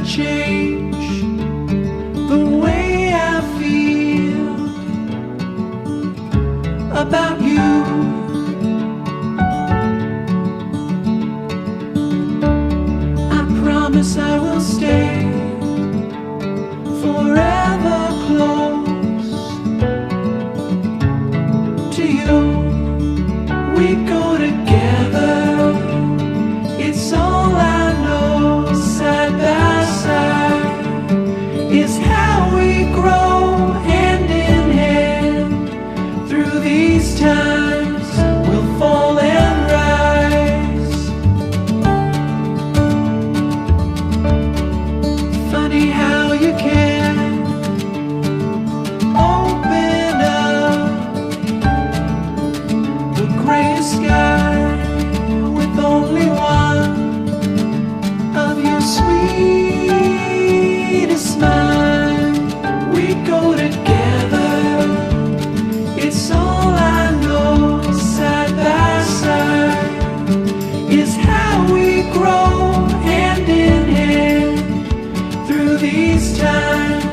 change the way I feel about you. I promise I will stay forever close to you. We go together, it's all I know. Side by side is how we grow, hand in hand through these times. We'll fall and rise. Funny how you can open up the gray sky grow hand in hand through these times.